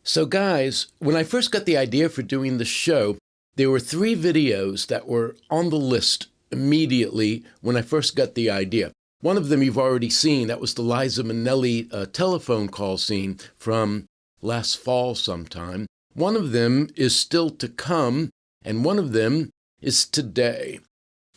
So guys, when I first got the idea for doing the show, there were 3 videos that were on the list immediately when I first got the idea. One of them you've already seen. That was the Liza Minnelli telephone call scene from last fall sometime. One of them is still to come, and one of them is today.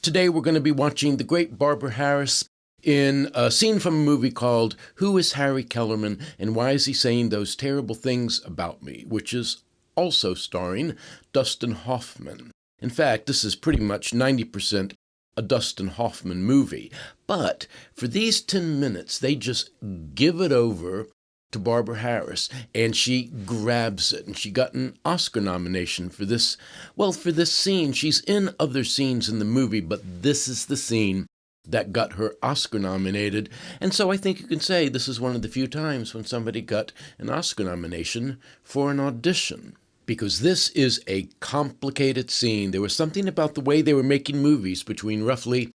Today we're going to be watching the great Barbara Harris in a scene from a movie called Who is Harry Kellerman and Why is He Saying Those Terrible Things About Me?, which is also starring Dustin Hoffman. In fact, this is pretty much 90% a Dustin Hoffman movie. But for these 10 minutes, they just give it over to Barbara Harris, and she grabs it. And she got an Oscar nomination for this. Well, for this scene. She's in other scenes in the movie, but this is the scene that got her Oscar nominated. And so I think you can say this is one of the few times when somebody got an Oscar nomination for an audition. Because this is a complicated scene. There was something about the way they were making movies between roughly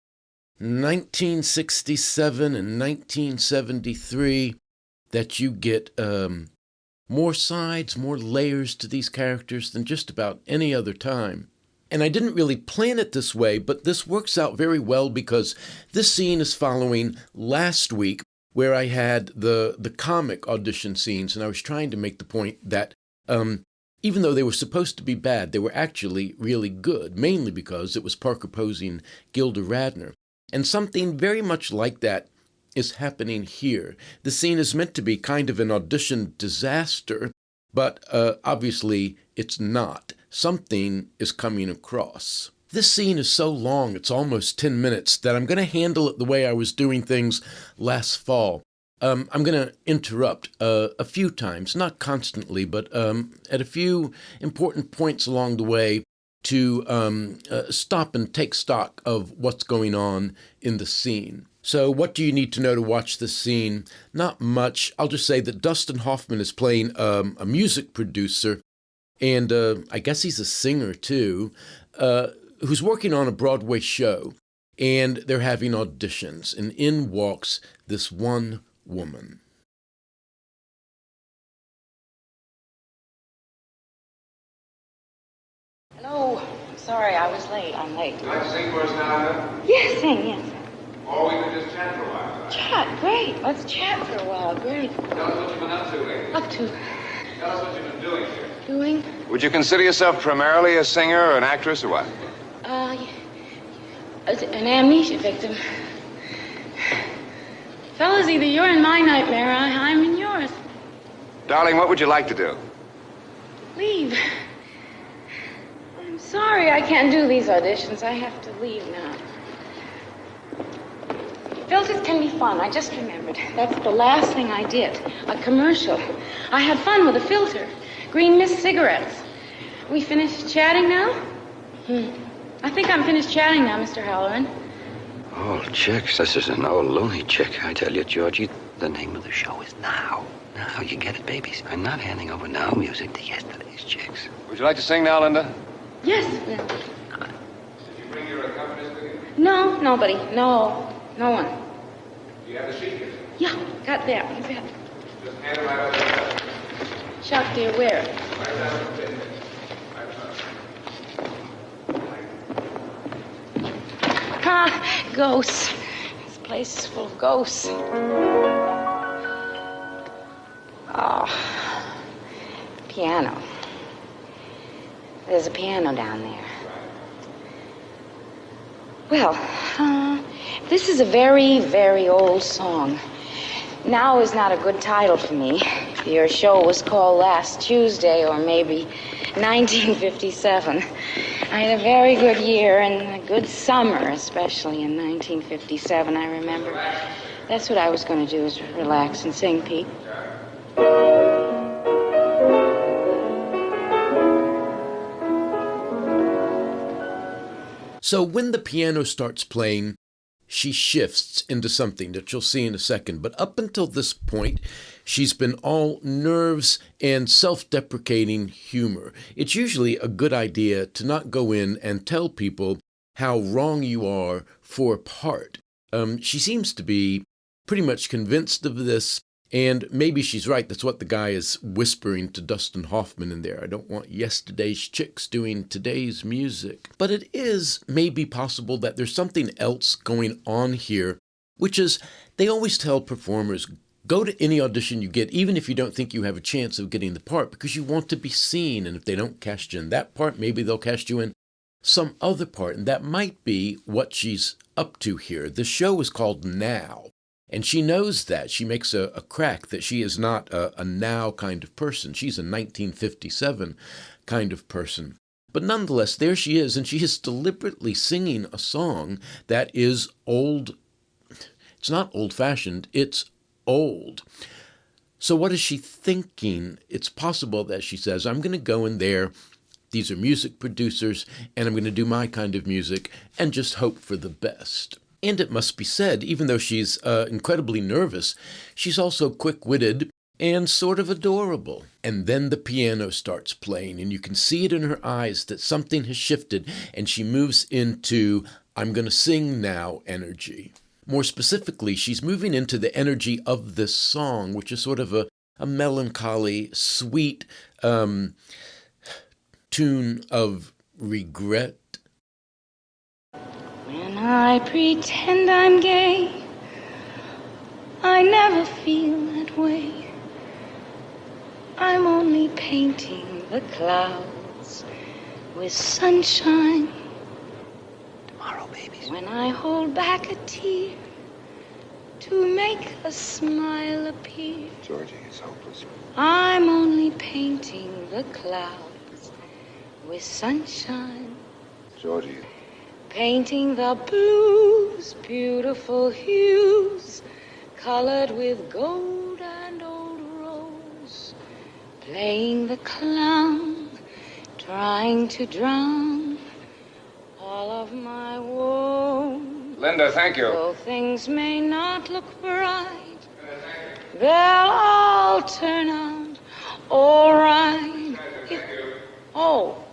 1967 and 1973 that you get more sides, more layers to these characters than just about any other time. And I didn't really plan it this way, but this works out very well because this scene is following last week where I had the comic audition scenes, and I was trying to make the point that even though they were supposed to be bad, they were actually really good, mainly because it was Parker Posey and Gilda Radner. And something very much like that is happening here. The scene is meant to be kind of an audition disaster, but obviously it's not. Something is coming across. This scene is so long, it's almost 10 minutes, that I'm going to handle it the way I was doing things last fall. I'm going to interrupt a few times, not constantly, but at a few important points along the way to stop and take stock of what's going on in the scene. So what do you need to know to watch this scene? Not much. I'll just say that Dustin Hoffman is playing a music producer, and I guess he's a singer too, who's working on a Broadway show, and they're having auditions, and in walks this one woman. Hello. Sorry, I was late. I'm late. Would you like to sing for us now, Linda? Yes, sing, yes. Or we could just chat for a while. Chat, great. Let's chat for a while, great. Tell us what you've been up to lately. Up to Tell us what you've been doing here. doing? Would you consider yourself primarily a singer or an actress or what? An amnesia victim. Fellas, either you're in my nightmare or I'm in yours. Darling, what would you like to do? Leave. I'm sorry I can't do these auditions. I have to leave now. Filters can be fun. I just remembered. That's the last thing I did. A commercial. I had fun with a filter. Green Mist cigarettes. We finished chatting now? I think I'm finished chatting now, Mr. Halloran. Old chicks. This is an old loony chick. I tell you, Georgie, the name of the show is Now. Now, you get it, babies. I'm not handing over now music to yesterday's chicks. Would you like to sing now, Linda? Yes. Did you bring your accompanist with you? No, nobody. No one. Do you have the sheet here? Yeah, got that. What's that? Just hand it right over there. Chuck, dear, where? Right down the pit. Ghosts. This place is full of ghosts. Oh, piano. There's a piano down there. Well, this is a very, very old song. Now is not a good title for me. Your show was called Last Tuesday or maybe 1957. I had a very good year and a good summer, especially in 1957, I remember. That's what I was going to do, is relax and sing, Pete. So when the piano starts playing, she shifts into something that you'll see in a second. But up until this point, she's been all nerves and self-deprecating humor. It's usually a good idea to not go in and tell people how wrong you are for a part. She seems to be pretty much convinced of this, And maybe she's right. That's what the guy is whispering to Dustin Hoffman in there. I don't want yesterday's chicks doing today's music. But it is maybe possible that there's something else going on here, which is they always tell performers, go to any audition you get, even if you don't think you have a chance of getting the part, because you want to be seen. And if they don't cast you in that part, maybe they'll cast you in some other part. And that might be what she's up to here. The show is called Now. And she knows that. She makes a crack that she is not a now kind of person. She's a 1957 kind of person. But nonetheless, there she is, and she is deliberately singing a song that is old. It's not old-fashioned, it's old. So what is she thinking? It's possible that she says, I'm going to go in there, these are music producers, and I'm going to do my kind of music and just hope for the best. And it must be said, even though she's incredibly nervous, she's also quick-witted and sort of adorable. And then the piano starts playing, and you can see it in her eyes that something has shifted, and she moves into I'm going to sing now energy. More specifically, she's moving into the energy of this song, which is sort of a melancholy, sweet tune of regret. When I pretend I'm gay, I never feel that way. I'm only painting the clouds with sunshine. Tomorrow, babies. When I hold back a tear to make a smile appear, Georgie, it's hopeless. I'm only painting the clouds with sunshine. Georgie. Painting the blues, beautiful hues, colored with gold and old rose. Playing the clown, trying to drown all of my woe. Linda, thank you. Though things may not look bright, they'll all turn out all right. Oh.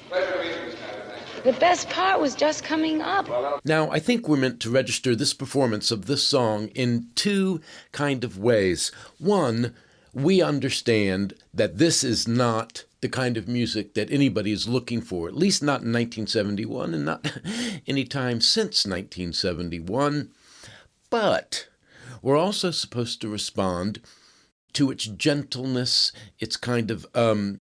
Pleasure meeting you, Miss Snyder. The best part was just coming up. Now, I think we're meant to register this performance of this song in two kind of ways. One, we understand that this is not the kind of music that anybody is looking for, at least not in 1971 and not any time since 1971. But we're also supposed to respond to its gentleness, its kind of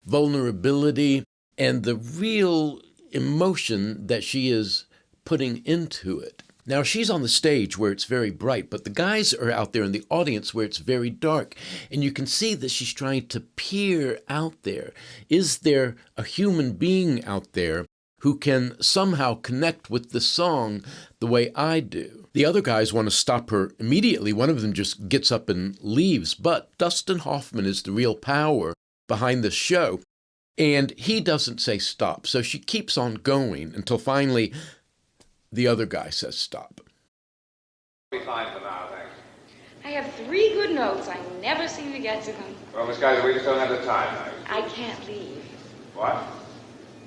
vulnerability, and the real emotion that she is putting into it. Now, she's on the stage where it's very bright, but the guys are out there in the audience where it's very dark, and you can see that she's trying to peer out there. Is there a human being out there who can somehow connect with the song the way I do? The other guys want to stop her immediately. One of them just gets up and leaves, but Dustin Hoffman is the real power behind the show. And he doesn't say stop, so she keeps on going until finally the other guy says stop. Be fine for now, thanks. I have 3 good notes. I never seem to get to them. Well, Miss Kaiser, we just don't have the time, thanks. I can't leave. What?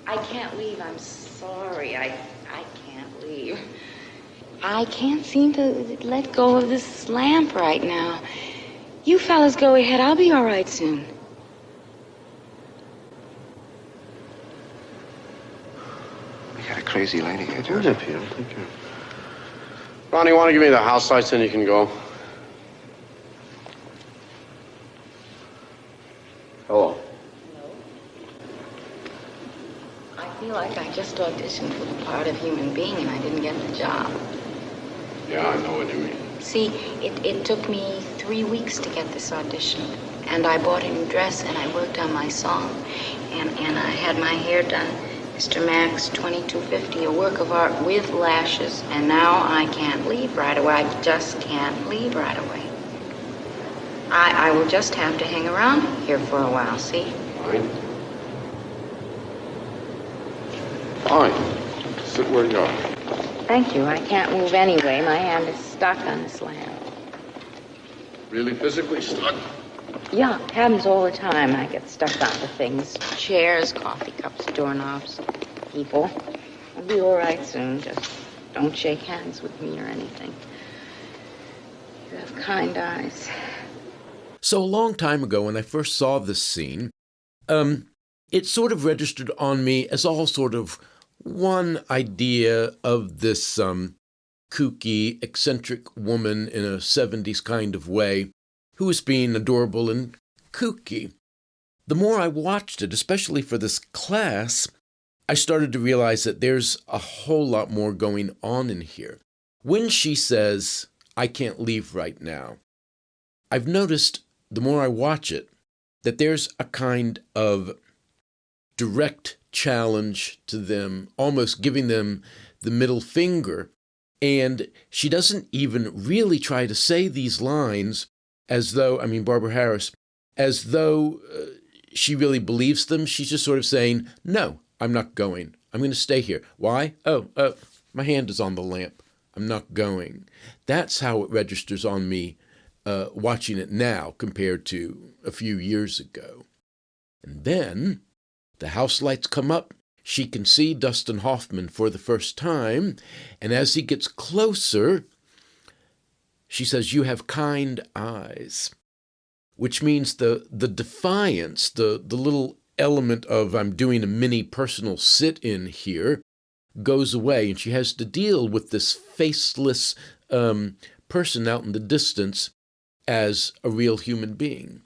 I can't leave. I'm sorry. I can't leave. I can't seem to let go of this lamp right now. You fellas go ahead. I'll be all right soon. We got a crazy lady here, Hold up here. Thank you. Ronnie, want to give me the house lights, then you can go. Hello. I feel like I just auditioned for the part of human being and I didn't get the job. Yeah, I know what you mean. See, it took me 3 weeks to get this audition. And I bought a new dress and I worked on my song. And I had my hair done. Mr. Max, $22.50, a work of art with lashes. And now I can't leave right away. I just can't leave right away. I will just have to hang around here for a while, see? Fine. Fine. Sit where you are. Thank you. I can't move anyway. My hand is stuck on this lamp. Really physically stuck? Yeah, happens all the time. I get stuck onto things. Chairs, coffee cups, doorknobs, people. I'll be all right soon. Just don't shake hands with me or anything. You have kind eyes. So a long time ago, when I first saw this scene, it sort of registered on me as all sort of one idea of this kooky, eccentric woman in a 70s kind of way who was being adorable and kooky. The more I watched it, especially for this class, I started to realize that there's a whole lot more going on in here. When she says, "I can't leave right now," I've noticed, the more I watch it, that there's a kind of direct challenge to them, almost giving them the middle finger. And she doesn't even really try to say these lines as though, Barbara Harris, as though she really believes them. She's just sort of saying, "No, I'm not going. I'm going to stay here." Why? Oh, my hand is on the lamp. I'm not going. That's how it registers on me watching it now compared to a few years ago. And then the house lights come up. She can see Dustin Hoffman for the first time. And as he gets closer, she says, "You have kind eyes," which means the defiance, the little element of I'm doing a mini personal sit-in here goes away. And she has to deal with this faceless person out in the distance as a real human being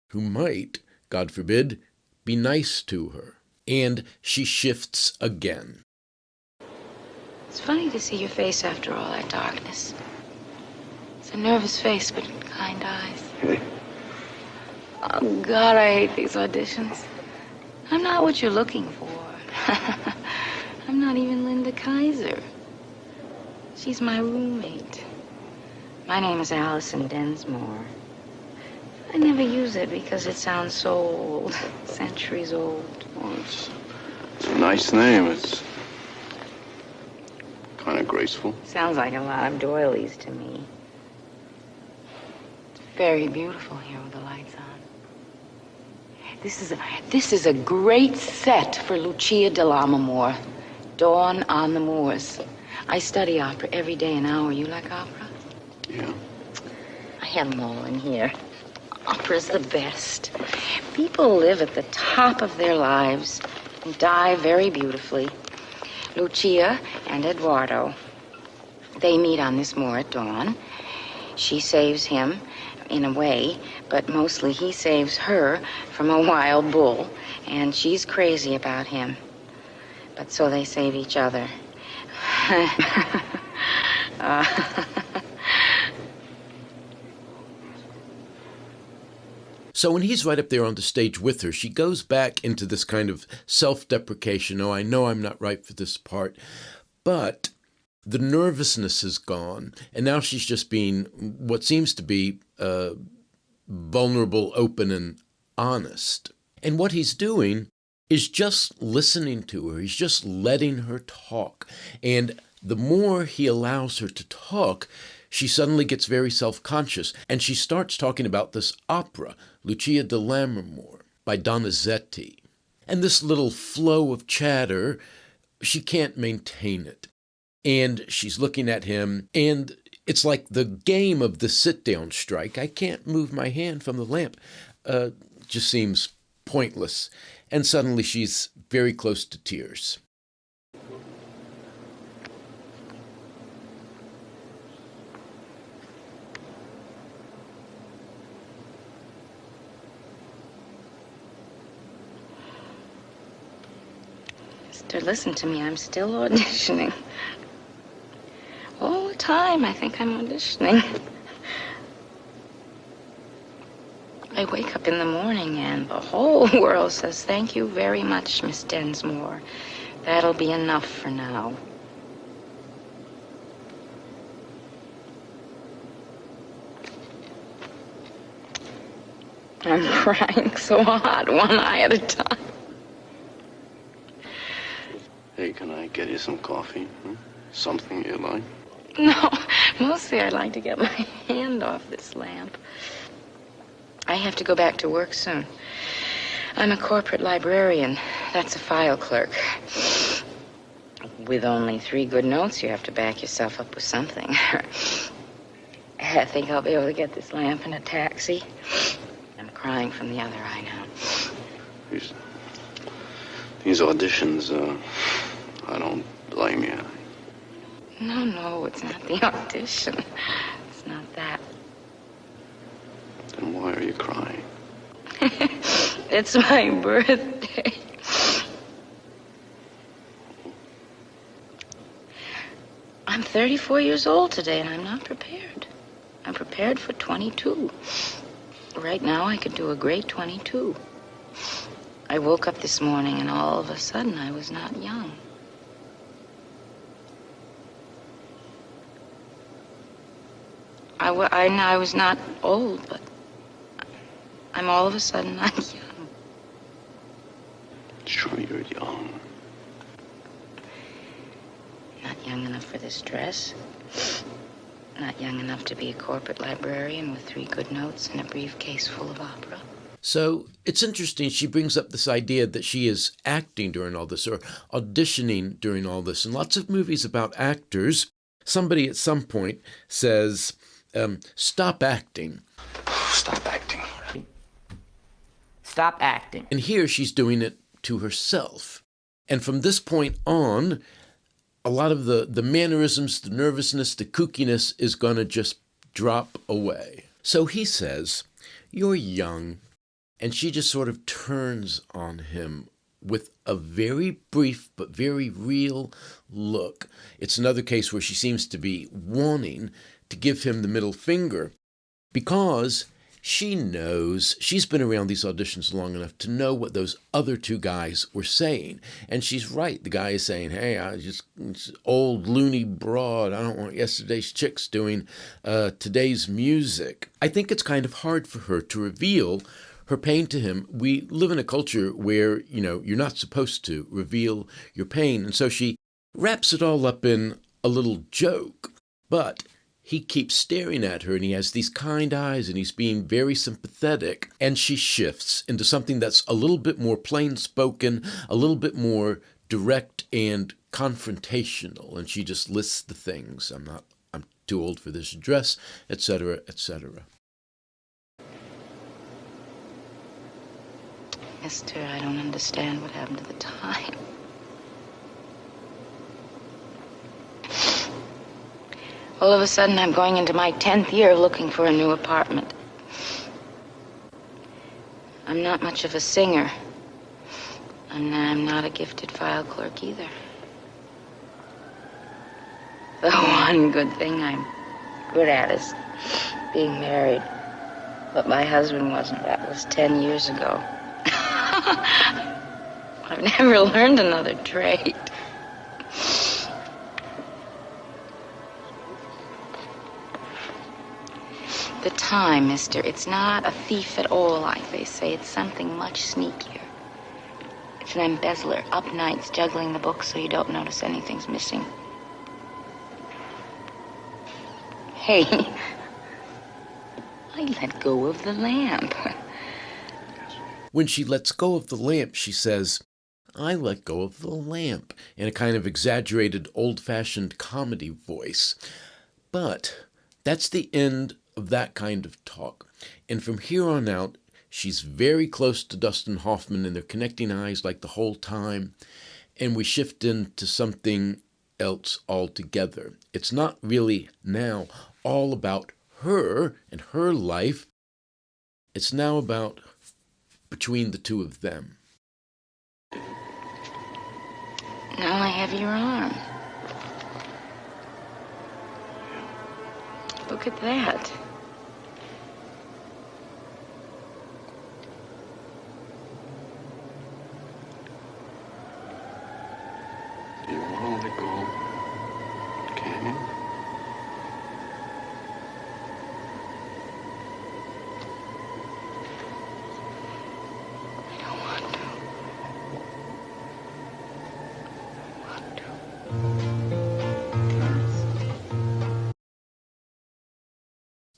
who might, God forbid, be nice to her. And she shifts again. It's funny to see your face after all that darkness. It's a nervous face, but kind eyes. Hey. Oh, God, I hate these auditions. I'm not what you're looking for. I'm not even Linda Kaiser. She's my roommate. My name is Allison Densmore. I never use it because it sounds so old, centuries old. Well, it's a nice name. It's kind of graceful. Sounds like a lot of doilies to me. It's very beautiful here with the lights on. This is a great set for Lucia de Lammermoor, Dawn on the Moors. I study opera every day an hour. You like opera? Yeah. I have them all in here. Opera's the best. People live at the top of their lives and die very beautifully. Lucia and Eduardo, they meet on this moor at dawn. She saves him, in a way, but mostly he saves her from a wild bull, and she's crazy about him. But so they save each other. So when he's right up there on the stage with her, she goes back into this kind of self-deprecation. "Oh, I know I'm not right for this part." But the nervousness is gone, and now she's just being what seems to be vulnerable, open, and honest. And what he's doing is just listening to her. He's just letting her talk. And the more he allows her to talk, she suddenly gets very self-conscious, and she starts talking about this opera, Lucia de Lammermoor, by Donizetti. And this little flow of chatter, she can't maintain it. And she's looking at him, and it's like the game of the sit-down strike. I can't move my hand from the lamp. Just seems pointless. And suddenly she's very close to tears. Sister, listen to me. I'm still auditioning. All the time, I think I'm auditioning. I wake up in the morning and the whole world says, "Thank you very much, Miss Densmore. That'll be enough for now." I'm crying so hard, one eye at a time. Hey, can I get you some coffee? Something you like? No, mostly I'd like to get my hand off this lamp. I have to go back to work soon. I'm a corporate librarian. That's a file clerk. With only 3 good notes, you have to back yourself up with something. I think I'll be able to get this lamp in a taxi. I'm crying from the other eye now. These auditions, I don't blame you. No, it's not the audition. It's not that. Then why are you crying? It's my birthday. I'm 34 years old today, and I'm not prepared. I'm prepared for 22. Right now, I could do a great 22. I woke up this morning, and all of a sudden, I was not young. I was not old, but I'm all of a sudden not young. Sure, you're young. Not young enough for this dress. Not young enough to be a corporate librarian with 3 good notes and a briefcase full of opera. So it's interesting. She brings up this idea that she is acting during all this or auditioning during all this. In lots of movies about actors, somebody at some point says, stop acting. Stop acting. Stop acting. And here she's doing it to herself. And from this point on, a lot of the mannerisms, the nervousness, the kookiness is going to just drop away. So he says, you're young. And she just sort of turns on him with a very brief but very real look. It's another case where she seems to be wanting to give him the middle finger because she knows, she's been around these auditions long enough to know what those other 2 guys were saying. And she's right. The guy is saying, hey, it's old loony broad. I don't want yesterday's chicks doing today's music. I think it's kind of hard for her to reveal her pain to him. We live in a culture where, you're not supposed to reveal your pain. And so she wraps it all up in a little joke. But he keeps staring at her and he has these kind eyes and he's being very sympathetic. And she shifts into something that's a little bit more plain spoken, a little bit more direct and confrontational. And she just lists the things. I'm too old for this dress, etc., etc. Mister, I don't understand what happened to the time. All of a sudden, I'm going into my 10th year looking for a new apartment. I'm not much of a singer. I'm not a gifted file clerk either. The one good thing I'm good at is being married. But my husband wasn't. That was 10 years ago. I've never learned another trade. The time, mister, it's not a thief at all, like they say. It's something much sneakier. It's an embezzler, up nights juggling the books so you don't notice anything's missing. Hey, I let go of the lamp. When she lets go of the lamp, she says, I let go of the lamp, in a kind of exaggerated, old-fashioned comedy voice. But that's the end of that kind of talk. And from here on out, she's very close to Dustin Hoffman, and they're connecting eyes like the whole time. And we shift into something else altogether. It's not really now all about her and her life. It's now about between the 2 of them. Now I have your arm. Look at that. Do you want to let go? Can you?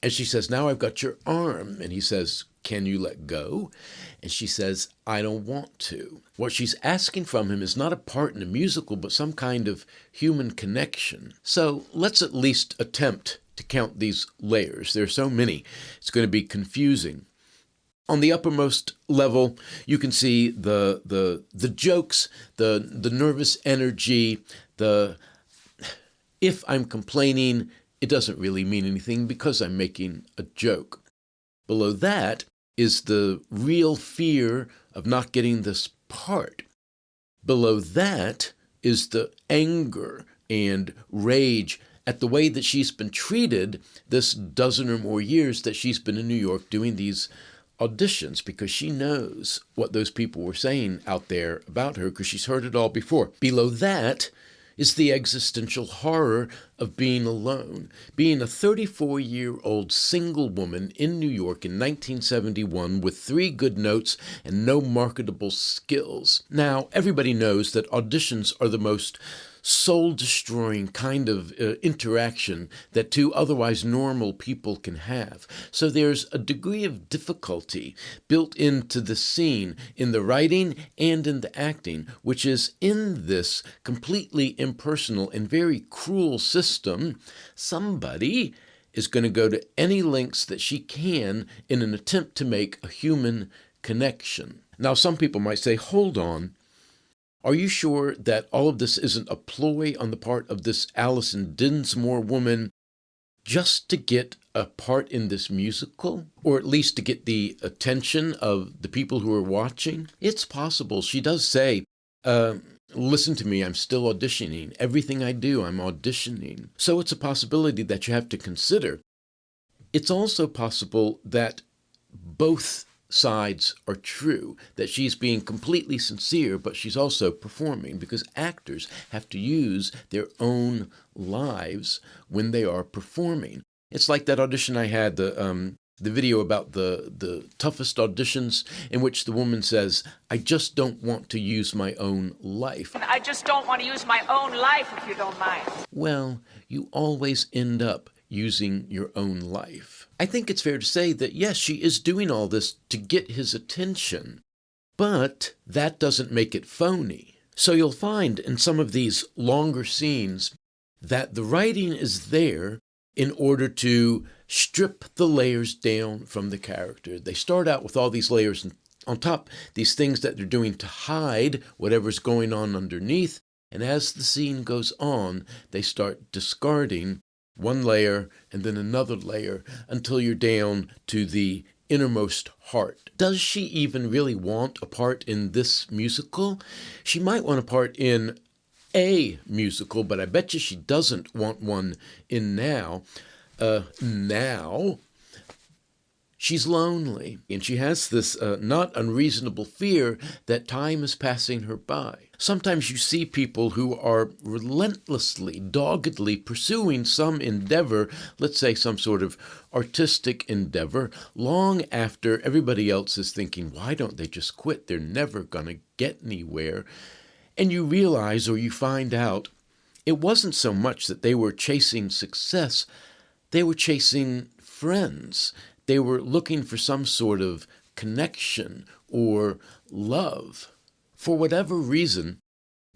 And she says, now I've got your arm. And he says, can you let go? And she says, I don't want to. What she's asking from him is not a part in a musical, but some kind of human connection. So let's at least attempt to count these layers. There are so many. It's going to be confusing. On the uppermost level, you can see the jokes, the nervous energy, if I'm complaining, it doesn't really mean anything because I'm making a joke. Below that is the real fear of not getting this part. Below that is the anger and rage at the way that she's been treated this dozen or more years that she's been in New York doing these auditions, because she knows what those people were saying out there about her because she's heard it all before. Below that is the existential horror of being alone, being a 34-year-old single woman in New York in 1971 with 3 good notes and no marketable skills. Now, everybody knows that auditions are the most soul-destroying kind of interaction that 2 otherwise normal people can have. So there's a degree of difficulty built into the scene, in the writing and in the acting, which is in this completely impersonal and very cruel system. Somebody is going to go to any lengths that she can in an attempt to make a human connection. Now, some people might say, hold on, are you sure that all of this isn't a ploy on the part of this Alison Dinsmore woman just to get a part in this musical? Or at least to get the attention of the people who are watching? It's possible. She does say, listen to me, I'm still auditioning. Everything I do, I'm auditioning. So it's a possibility that you have to consider. It's also possible that both sides are true, that she's being completely sincere, but she's also performing, because actors have to use their own lives when they are performing. It's like that audition I had, the video about the toughest auditions, in which the woman says, I just don't want to use my own life. I just don't want to use my own life, if you don't mind. Well, you always end up using your own life. I think it's fair to say that, yes, she is doing all this to get his attention, but that doesn't make it phony. So you'll find in some of these longer scenes that the writing is there in order to strip the layers down from the character. They start out with all these layers, and on top, these things that they're doing to hide whatever's going on underneath, and as the scene goes on, they start discarding one layer and then another layer until you're down to the innermost heart. Does she even really want a part in this musical? She might want a part in a musical, but I bet you she doesn't want one in Now. Now, she's lonely, and she has this not unreasonable fear that time is passing her by. Sometimes you see people who are relentlessly, doggedly pursuing some endeavor, let's say some sort of artistic endeavor, long after everybody else is thinking, why don't they just quit? They're never going to get anywhere. And you realize, or you find out, it wasn't so much that they were chasing success, they were chasing friends. They were looking for some sort of connection or love. For whatever reason,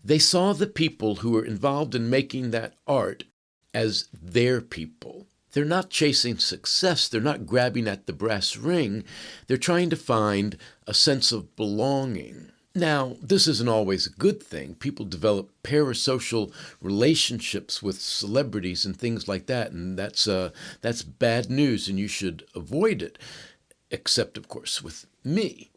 they saw the people who were involved in making that art as their people. They're not chasing success. They're not grabbing at the brass ring. They're trying to find a sense of belonging. Now, this isn't always a good thing. People develop parasocial relationships with celebrities and things like that, and that's bad news, and you should avoid it, except, of course, with me.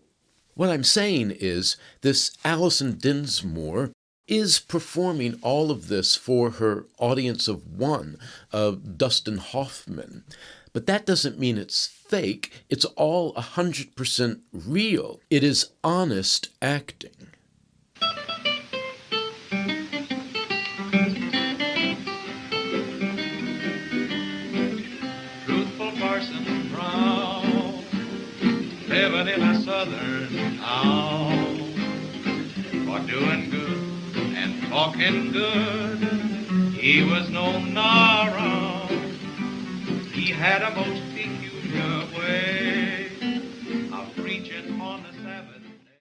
What I'm saying is this Alison Dinsmore is performing all of this for her audience of one, of Dustin Hoffman. But that doesn't mean it's fake. It's all 100% real. It is honest acting. Truthful Parson Brown, living in a southern town, for doing good and talking good, he was known around. He had a most peculiar way